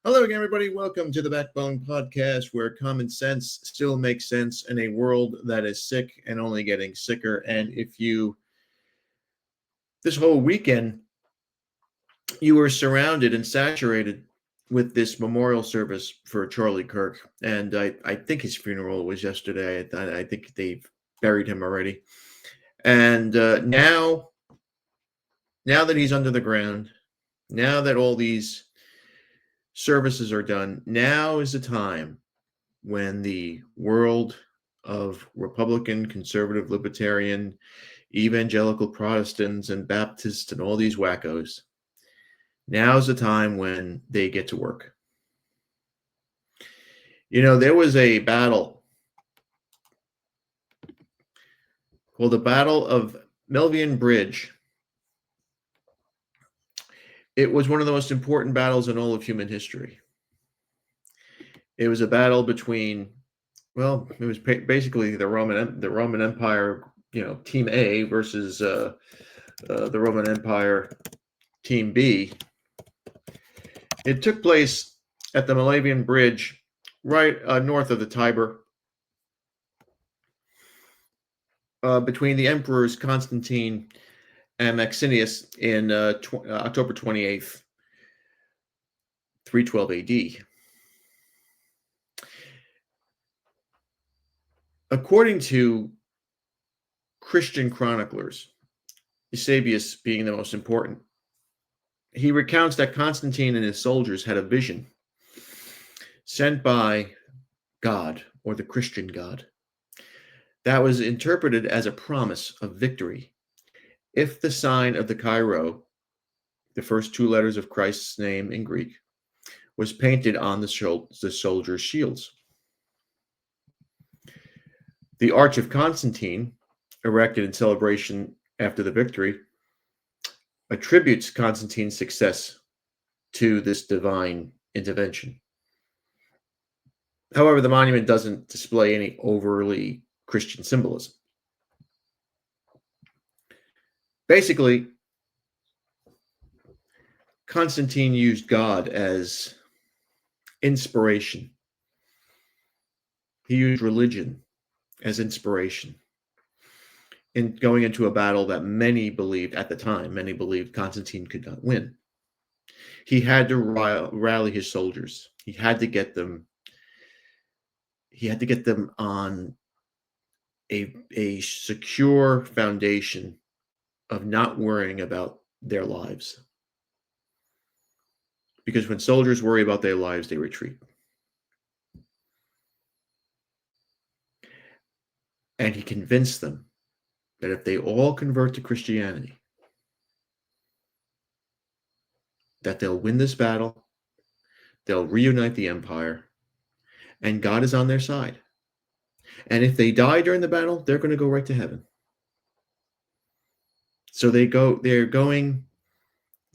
Hello again, everybody. Welcome to the Backbone Podcast, where common sense still makes sense in a world that is sick and only getting sicker. And this whole weekend, you were surrounded and saturated with this memorial service for Charlie Kirk. And I think his funeral was yesterday. I think they've buried him already. And now that he's under the ground, now that all these services are done, now is the time when the world of Republican, conservative, libertarian, evangelical Protestants and Baptists and all these wackos, now's the time when they get to work. You know, there was a battle called the Battle of Melvian Bridge. It was one of the most important battles in all of human history. It was a battle between, well, it was basically the Roman Empire, Team A versus the Roman Empire, Team B. It took place at the Malavian Bridge, right north of the Tiber, between the emperors Constantine and Maxinius in October 28th, 312 AD. According to Christian chroniclers, Eusebius being the most important, he recounts that Constantine and his soldiers had a vision sent by God, or the Christian God, that was interpreted as a promise of victory if the sign of the Chi-Rho, the first two letters of Christ's name in Greek, was painted on the soldiers' shields. The Arch of Constantine, erected in celebration after the victory, attributes Constantine's success to this divine intervention. However, the monument doesn't display any overly Christian symbolism. Basically, Constantine used God as inspiration. He used religion as inspiration in going into a battle that many believed Constantine could not win. He had to rally his soldiers. He had to get them on a secure foundation of not worrying about their lives. Because when soldiers worry about their lives, they retreat. And he convinced them that if they all convert to Christianity, that they'll win this battle, they'll reunite the empire, and God is on their side. And if they die during the battle, they're going to go right to heaven. So they're going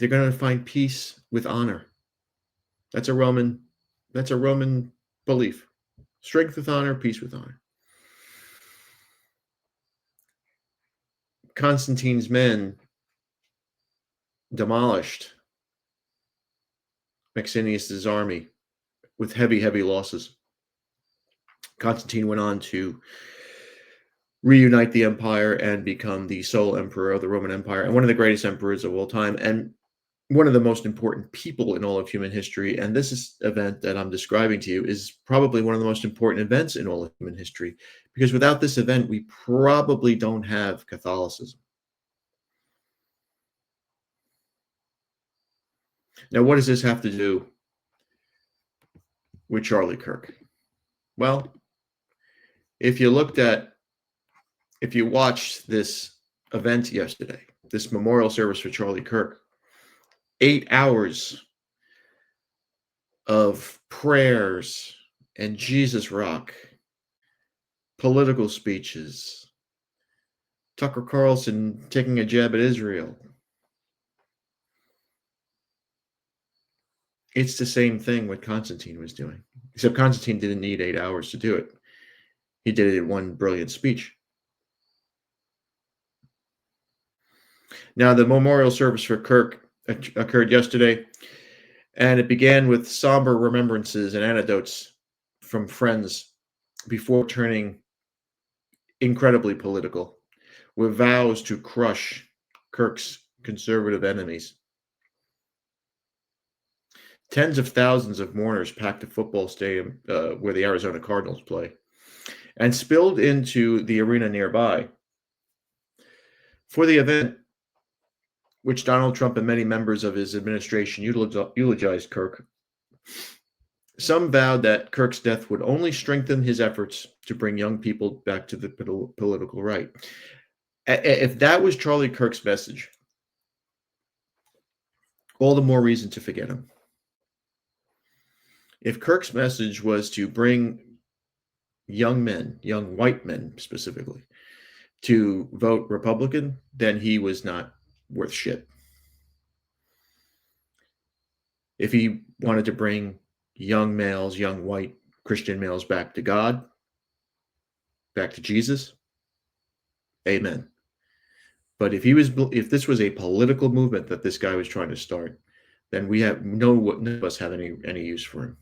to find peace with honor. That's a Roman belief. Strength with honor, peace with honor. Constantine's men demolished Maxinius's army with heavy losses. Constantine went on to reunite the empire and become the sole emperor of the Roman Empire and one of the greatest emperors of all time and one of the most important people in all of human history. And this event that I'm describing to you is probably one of the most important events in all of human history, because without this event, we probably don't have Catholicism. Now, what does this have to do with Charlie Kirk? Well, if you watched this event yesterday, this memorial service for Charlie Kirk, 8 hours of prayers and Jesus rock, political speeches, Tucker Carlson taking a jab at Israel. It's the same thing what Constantine was doing, except Constantine didn't need 8 hours to do it. He did it in one brilliant speech. Now, the memorial service for Kirk occurred yesterday, And it began with somber remembrances and anecdotes from friends before turning incredibly political, with vows to crush Kirk's conservative enemies. Tens of thousands of mourners packed a football stadium where the Arizona Cardinals play and spilled into the arena nearby. For the event, which Donald Trump and many members of his administration eulogized Kirk, some vowed that Kirk's death would only strengthen his efforts to bring young people back to the political right. If that was Charlie Kirk's message, all the more reason to forget him. If Kirk's message was to bring young men, young white men specifically, to vote Republican, then he was not worth shit. If he wanted to bring young males, young white Christian males back to God, back to Jesus, amen. But if this was a political movement that this guy was trying to start, then none of us have any use for him.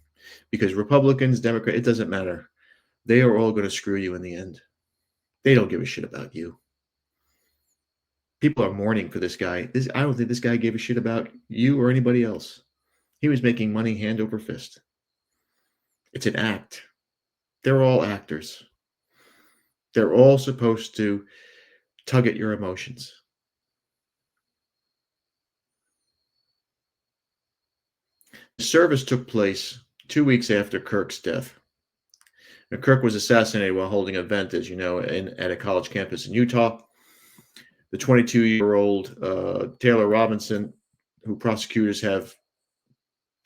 Because Republicans, Democrats, it doesn't matter. They are all going to screw you in the end. They don't give a shit about you. People are mourning for this guy. I don't think this guy gave a shit about you or anybody else. He was making money hand over fist. It's an act. They're all actors. They're all supposed to tug at your emotions. The service took place 2 weeks after Kirk's death. Now, Kirk was assassinated while holding an event, as you know, at a college campus in Utah. The 22-year-old Taylor Robinson, who prosecutors have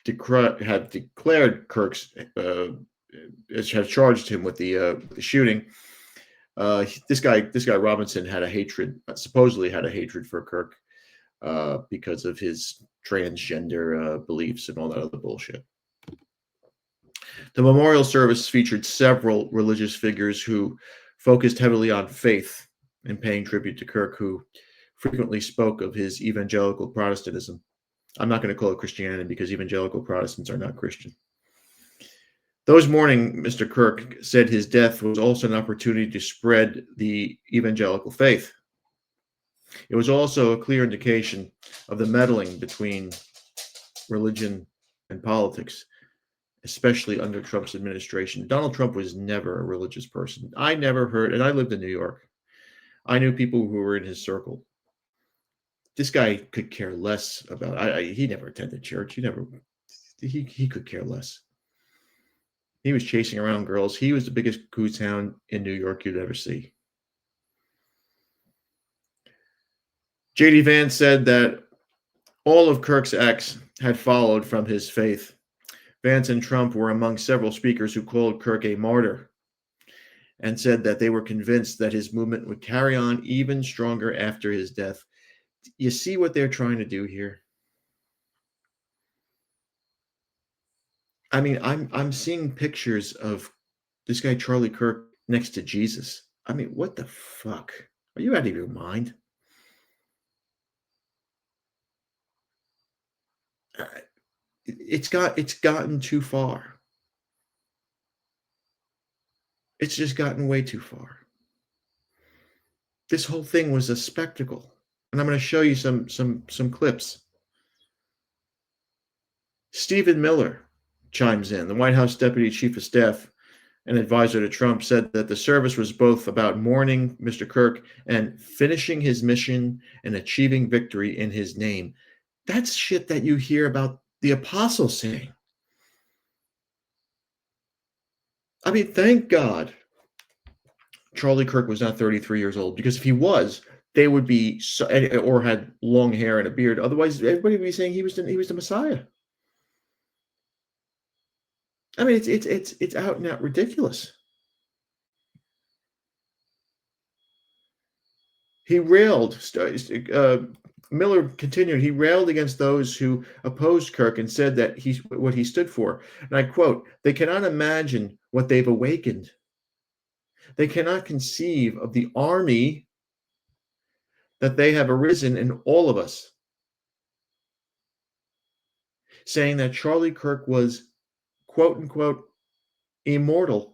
declared Kirk's have charged him with the shooting. This guy Robinson supposedly had a hatred for Kirk because of his transgender beliefs and all that other bullshit. The memorial service featured several religious figures who focused heavily on faith in paying tribute to Kirk, who frequently spoke of his evangelical Protestantism. I'm not going to call it Christianity because evangelical Protestants are not Christian. Those mourning Mr. Kirk said his death was also an opportunity to spread the evangelical faith. It was also a clear indication of the meddling between religion and politics, especially under Trump's administration. Donald Trump was never a religious person. I never heard, and I lived in New York. I knew people who were in his circle. This guy could care less about. He never attended church. He could care less. He was chasing around girls. He was the biggest goose hound in New York you'd ever see. J.D. Vance said that all of Kirk's acts had followed from his faith. Vance and Trump were among several speakers who called Kirk a martyr and said that they were convinced that his movement would carry on even stronger after his death. You see what they're trying to do here? I mean, I'm seeing pictures of this guy Charlie Kirk next to Jesus. I mean, what the fuck? Are you out of your mind? It's gotten too far. It's just gotten way too far. This whole thing was a spectacle, and I'm going to show you some clips. Stephen Miller chimes in. The White House Deputy Chief of Staff and advisor to Trump said that the service was both about mourning Mr. Kirk and finishing his mission and achieving victory in his name. That's shit that you hear about the apostles saying. I mean, thank God Charlie Kirk was not 33 years old, because if he was, they would be or had long hair and a beard. Otherwise, everybody would be saying he was the Messiah. I mean, it's out and out ridiculous. He railed. Miller continued. He railed against those who opposed Kirk and said that what he stood for. And I quote: "They cannot imagine what they've awakened. They cannot conceive of the army that they have arisen in all of us. saying that Charlie Kirk was, quote unquote, immortal.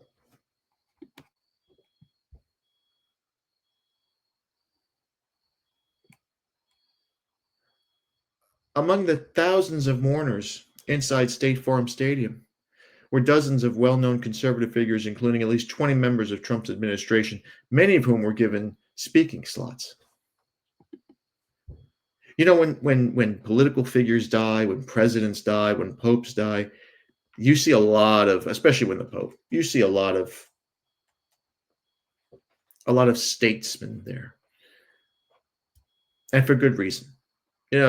Among the thousands of mourners inside State Farm Stadium were dozens of well-known conservative figures, including at least 20 members of Trump's administration, many of whom were given speaking slots. You know, when political figures die, when presidents die, when popes die, you see a lot of, especially when the Pope, you see a lot of statesmen there, and for good reason. You know,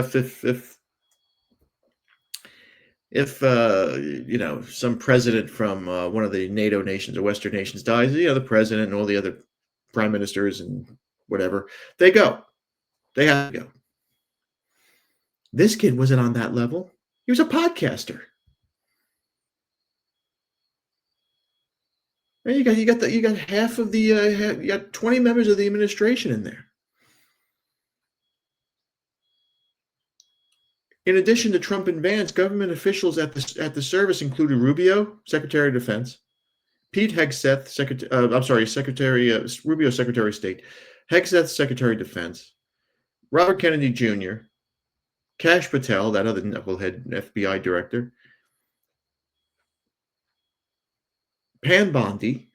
if some president from one of the NATO nations or Western nations dies, the president and all the other prime ministers and whatever, they go. They have to go. This kid wasn't on that level. He was a podcaster. And you got half of the you got 20 members of the administration in there. In addition to Trump and Vance, government officials at the service included Rubio, Secretary of Defense, Pete Hegseth, Rubio, Secretary of State, Hegseth, Secretary of Defense, Robert Kennedy Jr., Kash Patel, that other knucklehead FBI director, Pam Bondi.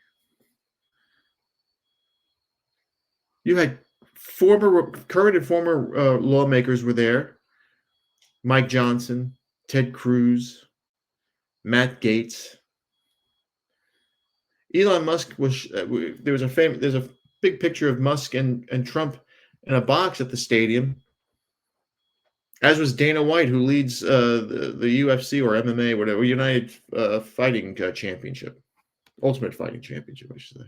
You had current and former lawmakers were there. Mike Johnson, Ted Cruz, Matt Gaetz. Elon Musk was there's a big picture of Musk and Trump in a box at the stadium, as was Dana White, who leads the UFC or MMA, whatever, United Fighting Championship, Ultimate Fighting Championship, I should say.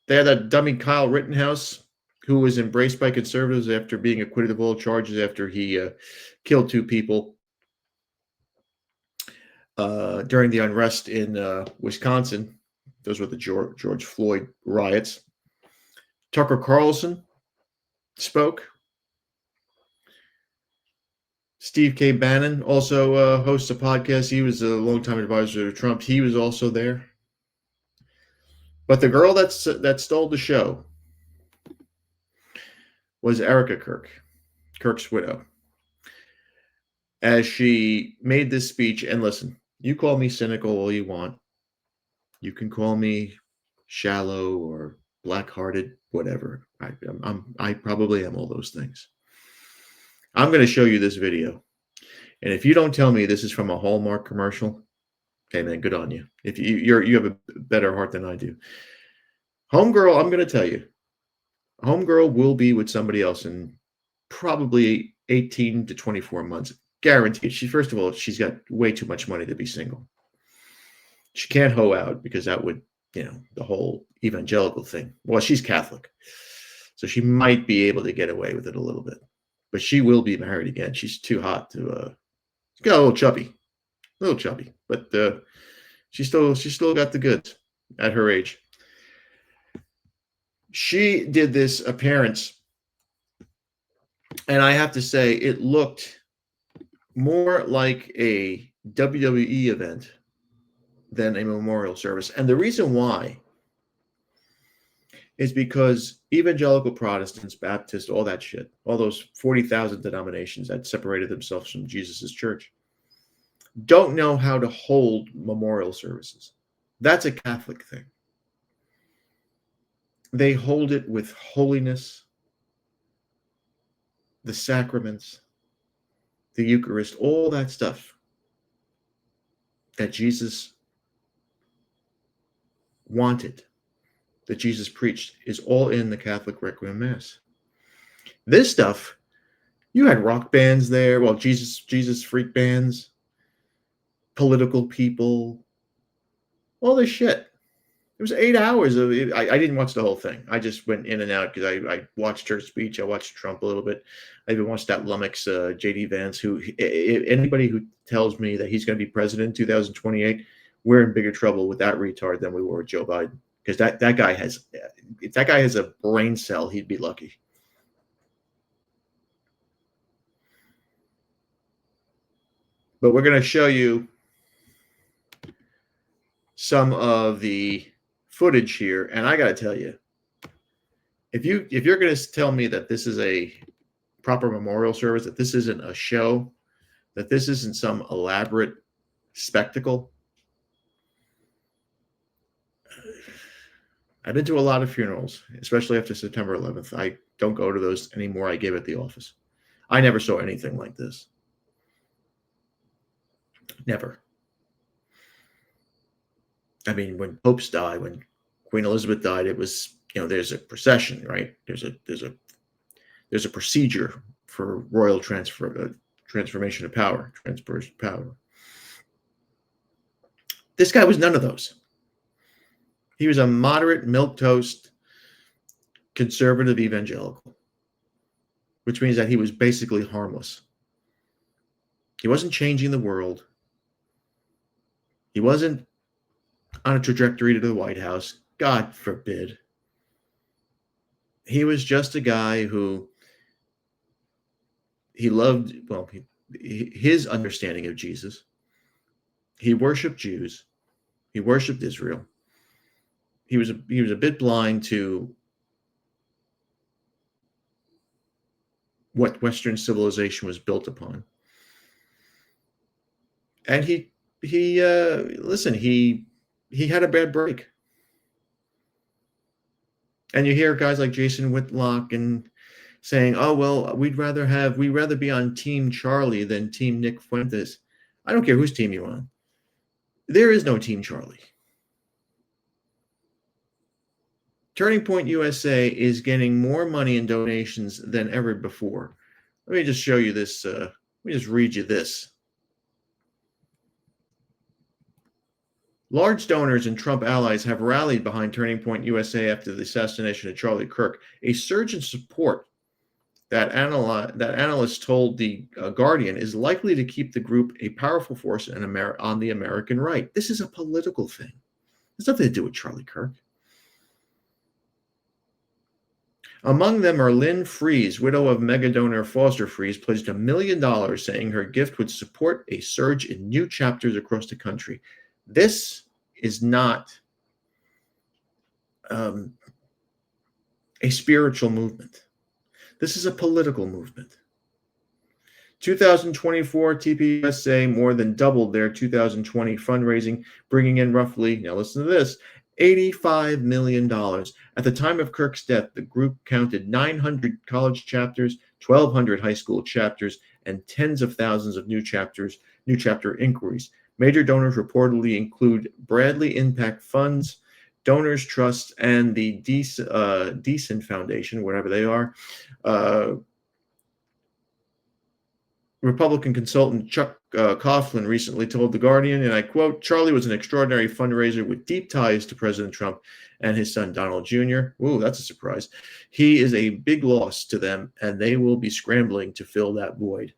They had that dummy Kyle Rittenhouse, who was embraced by conservatives after being acquitted of all charges after he killed two people during the unrest in Wisconsin. Those were the George Floyd riots. Tucker Carlson spoke. Steve K. Bannon also hosts a podcast. He was a longtime advisor to Trump. He was also there. But the girl that stole the show was Erica Kirk, Kirk's widow, as she made this speech. And listen, you call me cynical all you want. You can call me shallow or black-hearted, whatever. I probably am all those things. I'm going to show you this video. And if you don't tell me this is from a Hallmark commercial, hey man, good on you. If you have a better heart than I do. Homegirl, I'm going to tell you, Homegirl will be with somebody else in probably 18 to 24 months. Guaranteed. First of all, she's got way too much money to be single. She can't hoe out because that would, the whole evangelical thing. Well, she's Catholic, so she might be able to get away with it a little bit. But she will be married again. She's too hot to. She's got a little chubby, but she's still got the goods at her age. She did this appearance, and I have to say, it looked more like a WWE event than a memorial service. And the reason why is because evangelical Protestants, Baptists, all that shit, all those 40,000 denominations that separated themselves from Jesus's church, don't know how to hold memorial services. That's a Catholic thing. They hold it with holiness, the sacraments, the Eucharist, all that stuff that Jesus wanted, that Jesus preached, is all in the Catholic Requiem Mass. This stuff, you had rock bands there, well, Jesus freak bands, political people, all this shit. It was 8 hours of it. I didn't watch the whole thing. I just went in and out because I watched her speech. I watched Trump a little bit. I even watched that lummox, J.D. Vance, who anybody who tells me that he's going to be president in 2028, we're in bigger trouble with that retard than we were with Joe Biden. Because that guy has, if that guy has a brain cell, he'd be lucky. But we're going to show you some of the footage here, and I got to tell you, if you're going to tell me that this is a proper memorial service, that this isn't a show, that this isn't some elaborate spectacle. I've been to a lot of funerals, especially after September 11th. I don't go to those anymore. I give at the office. I never saw anything like this. Never. I mean, when popes died, when Queen Elizabeth died, it was, there's a procession, right? There's a procedure for royal transformation of power, transfer of power. This guy was none of those. He was a moderate, milquetoast, conservative evangelical, which means that he was basically harmless. He wasn't changing the world. He wasn't on a trajectory to the White House. God forbid. He was just a guy who he loved, his understanding of Jesus. He worshiped Jews. He worshiped Israel. He was a bit blind to what Western civilization was built upon. And he had a bad break. And you hear guys like Jason Whitlock and saying, "Oh well, we'd rather be on Team Charlie than Team Nick Fuentes." I don't care whose team you're on. There is no Team Charlie. Turning Point USA is getting more money in donations than ever before. Let me just show you this. Let me just read you this. Large donors and Trump allies have rallied behind Turning Point USA after the assassination of Charlie Kirk. A surge in support that analysts told the Guardian is likely to keep the group a powerful force on the American right. This is a political thing. It's nothing to do with Charlie Kirk. Among them are Lynn Freeze, widow of mega donor Foster Freeze, pledged $1 million, saying her gift would support a surge in new chapters across the country. This is not a spiritual movement. This is a political movement. 2024 TPUSA more than doubled their 2020 fundraising, bringing in roughly, now listen to this, $85 million. At the time of Kirk's death, the group counted 900 college chapters, 1,200 high school chapters, and tens of thousands of new chapter inquiries. Major donors reportedly include Bradley Impact Funds, Donors Trust, and the Decent Foundation, whatever they are. Republican consultant Chuck Coughlin recently told The Guardian, and I quote, "Charlie was an extraordinary fundraiser with deep ties to President Trump and his son Donald Jr. Ooh, that's a surprise. He is a big loss to them, and they will be scrambling to fill that void."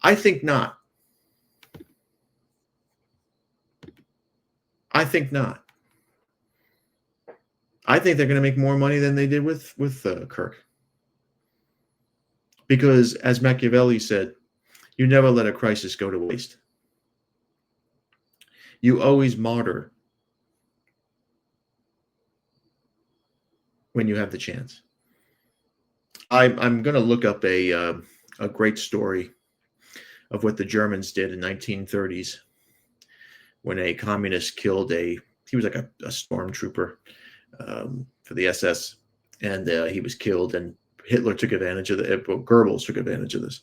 I think not. I think not. I think they're going to make more money than they did with Kirk. Because, as Machiavelli said, you never let a crisis go to waste. You always martyr when you have the chance. I'm going to look up a great story of what the Germans did in 1930s when a communist killed he was like a stormtrooper for the SS, and he was killed, and Hitler took advantage of it. Goebbels took advantage of this.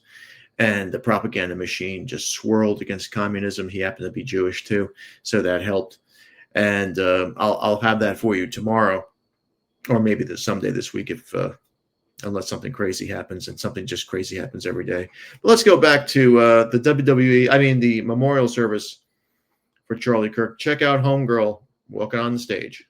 And the propaganda machine just swirled against communism. He happened to be Jewish too, so that helped. And I'll have that for you tomorrow, or maybe someday this week, if unless something crazy happens, and something just crazy happens every day. But let's go back to the WWE. I mean, the memorial service for Charlie Kirk. Check out Homegirl walking on the stage.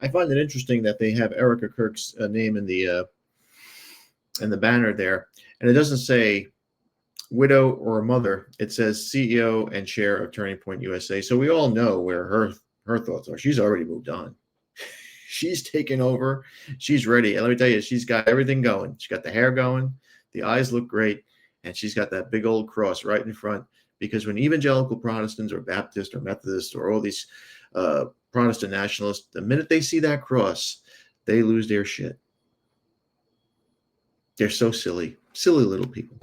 I find it interesting that they have Erica Kirk's name in the banner there, and it doesn't say widow or mother. It says CEO and chair of Turning Point USA. So we all know where her thoughts are. She's already moved on. She's taken over. She's ready. And let me tell you, she's got everything going. She's got the hair going. The eyes look great. And she's got that big old cross right in front. Because when evangelical Protestants or Baptists or Methodists or all these Protestant nationalists, the minute they see that cross, they lose their shit. They're so silly. Silly little people.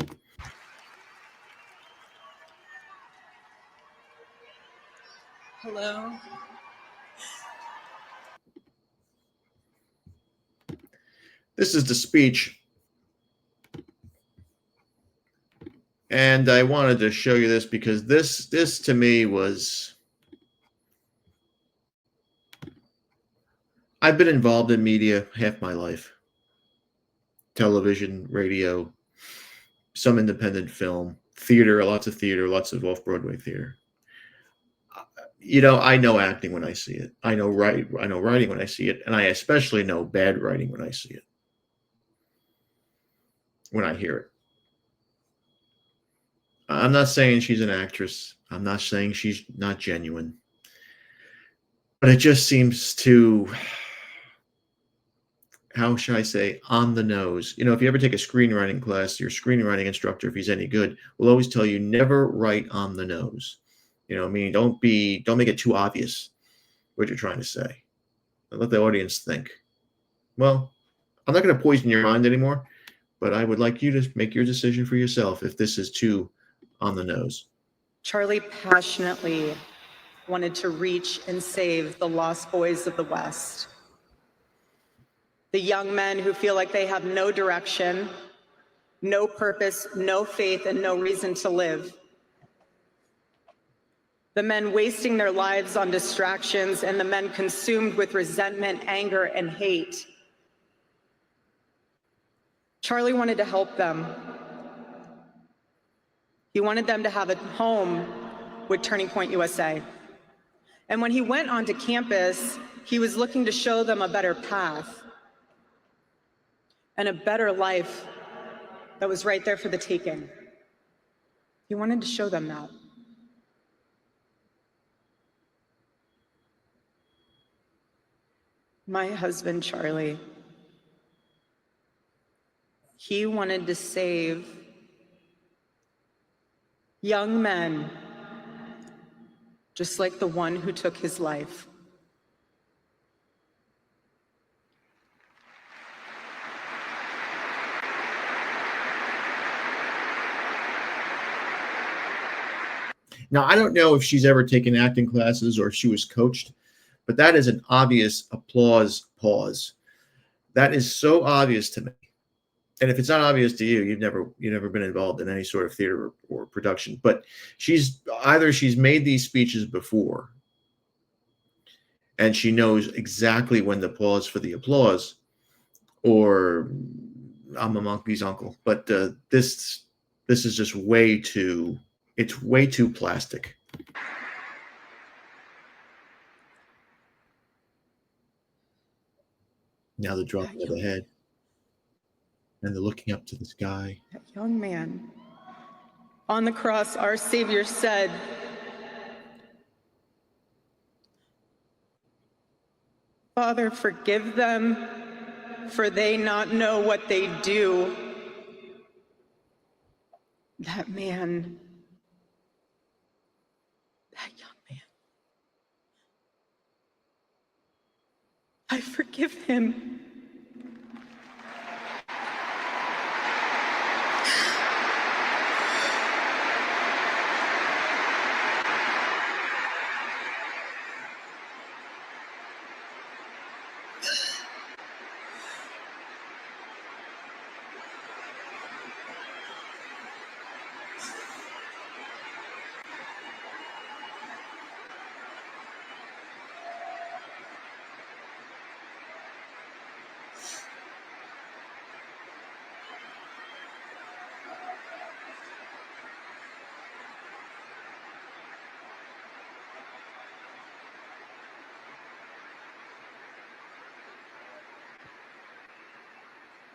Hello. This is the speech. And I wanted to show you this because this to me was, I've been involved in media half my life. Television, radio, some independent film, theater, lots of off-Broadway theater. I know acting when I see it. I know writing when I see it, and I especially know bad writing when I see it. When I hear it. I'm not saying she's an actress. I'm not saying she's not genuine. But it just seems to, how should I say, on the nose. If you ever take a screenwriting class, your screenwriting instructor, if he's any good, will always tell you never write on the nose. Meaning don't make it too obvious what you're trying to say. Let the audience think. Well, I'm not going to poison your mind anymore, but I would like you to make your decision for yourself if this is too on the nose. Charlie passionately wanted to reach and save the lost boys of the West. The young men who feel like they have no direction, no purpose, no faith, and no reason to live. The men wasting their lives on distractions, and the men consumed with resentment, anger, and hate. Charlie wanted to help them. He wanted them to have a home with Turning Point USA. And when he went onto campus, he was looking to show them a better path and a better life that was right there for the taking. He wanted to show them that. My husband, Charlie, he wanted to save young men just like the one who took his life. Now, I don't know if she's ever taken acting classes or if she was coached, but that is an obvious applause pause. That is so obvious to me. And if it's not obvious to you, you've never been involved in any sort of theater or production. But she's made these speeches before, and she knows exactly when to pause for the applause, or I'm a monkey's uncle. But this is just way too plastic. Now the dropping of the head, and the looking up to the sky. That young man. On the cross, our Savior said, "Father, forgive them, for they not know what they do." That man, that young man, I forgive him.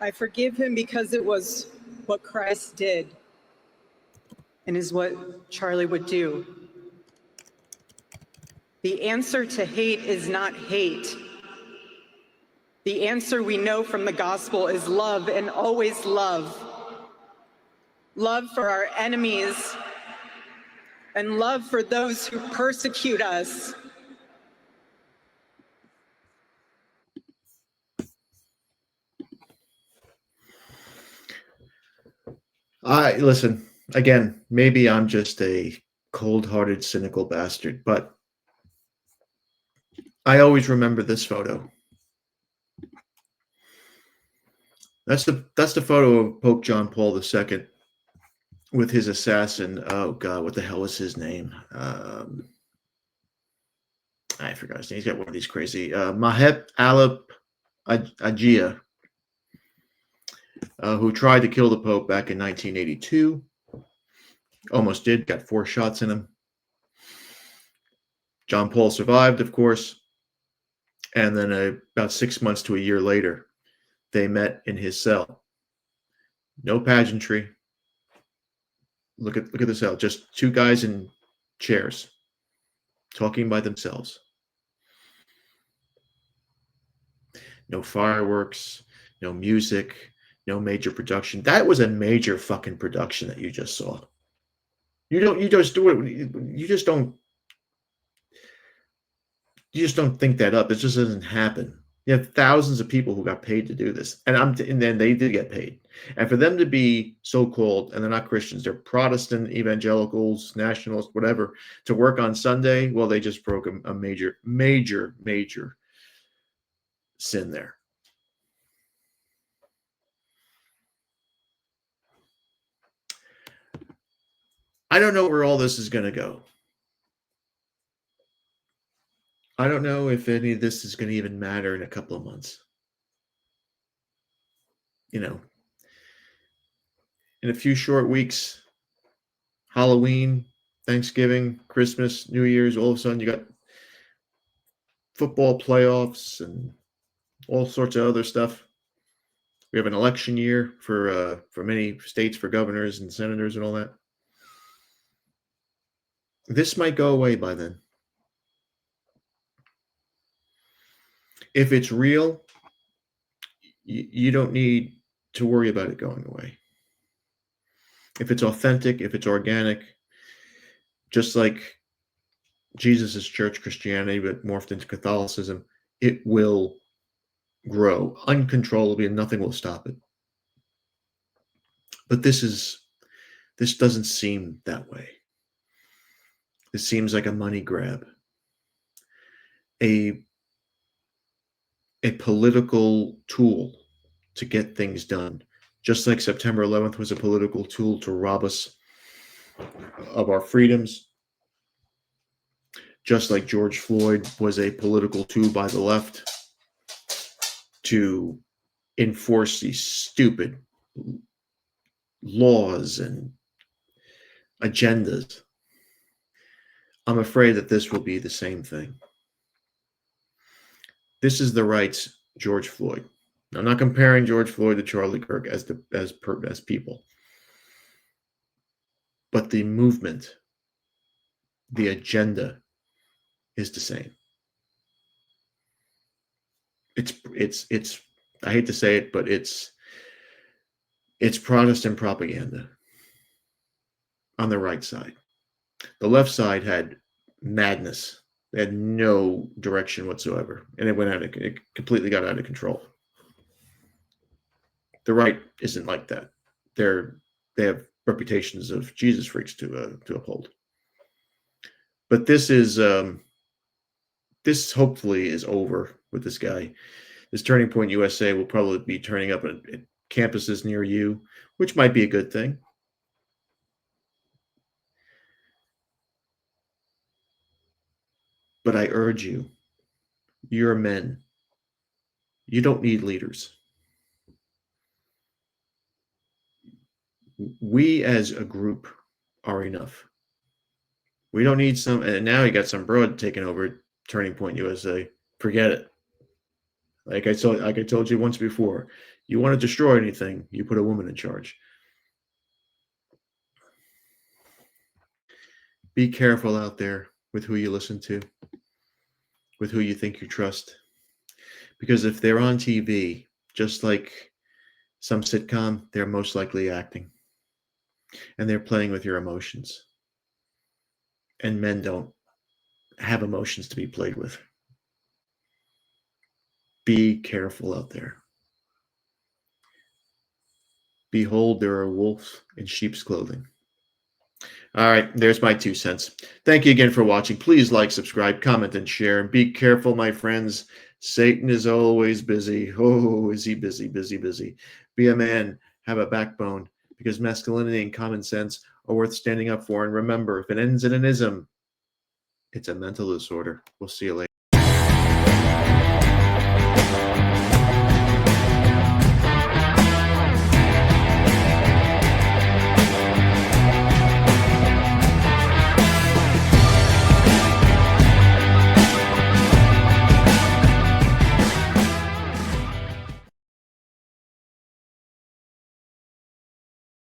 I forgive him because it was what Christ did and is what Charlie would do. The answer to hate is not hate. The answer we know from the gospel is love, and always love. Love for our enemies and love for those who persecute us. Listen, again, maybe I'm just a cold-hearted, cynical bastard, but I always remember this photo. That's the photo of Pope John Paul II with his assassin. Oh God, what the hell was his name? I forgot his name. He's got one of these crazy Mahet Alep Agia, who tried to kill the Pope back in 1982. Almost did. Got 4 shots in him. John Paul survived, of course, and then about 6 months to a year later, they met in his cell. No pageantry. Look at the cell. Just 2 guys in chairs, talking by themselves. No fireworks, no music, no major production. That was a major fucking production that you just saw. You just don't think that up. It just doesn't happen. You have thousands of people who got paid to do this, and then they did get paid. And for them to be so-called, and they're not Christians, they're Protestant, evangelicals, nationalists, whatever, to work on Sunday, well, they just broke a major, major, major sin there. I don't know where all this is going to go. I don't know if any of this is going to even matter in a couple of months. You know, in a few short weeks, Halloween, Thanksgiving, Christmas, New Year's, all of a sudden you got football playoffs and all sorts of other stuff. We have an election year for many states, for governors and senators and all that. This might go away by then. If it's real, you don't need to worry about it going away. If it's authentic, if it's organic, just like Jesus's church, Christianity, but morphed into Catholicism, it will grow uncontrollably and nothing will stop it. But this doesn't seem that way. This seems like a money grab, a political tool to get things done, just like September 11th was a political tool to rob us of our freedoms, just like George Floyd was a political tool by the left to enforce these stupid laws and agendas. I'm afraid that this will be the same thing. This is the right's George Floyd. I'm not comparing George Floyd to Charlie Kirk as people, but the movement, the agenda, is the same. It's. I hate to say it, but it's Protestant propaganda on the right side. The left side had madness. They had no direction whatsoever, and it completely got out of control. The right isn't like that. They have reputations of Jesus freaks to uphold. But this hopefully is over with this guy. This Turning Point USA will probably be turning up at campuses near you, which might be a good thing. But I urge you, you're men. You don't need leaders. We as a group are enough. We don't need some, and now you got some broad taking over Turning Point USA. Forget it. Like I told you once before, You want to destroy anything, you put a woman in charge. Be careful out there with who you listen to, with who you think you trust. Because if they're on TV, just like some sitcom, they're most likely acting. And they're playing with your emotions. And men don't have emotions to be played with. Be careful out there. Behold, there are wolves in sheep's clothing. All right, there's my 2 cents. Thank you again for watching. Please like, subscribe, comment, and share. And be careful, my friends. Satan is always busy. Oh, is he busy, busy, busy. Be a man, have a backbone, because masculinity and common sense are worth standing up for. And remember, if it ends in an ism, it's a mental disorder. We'll see you later.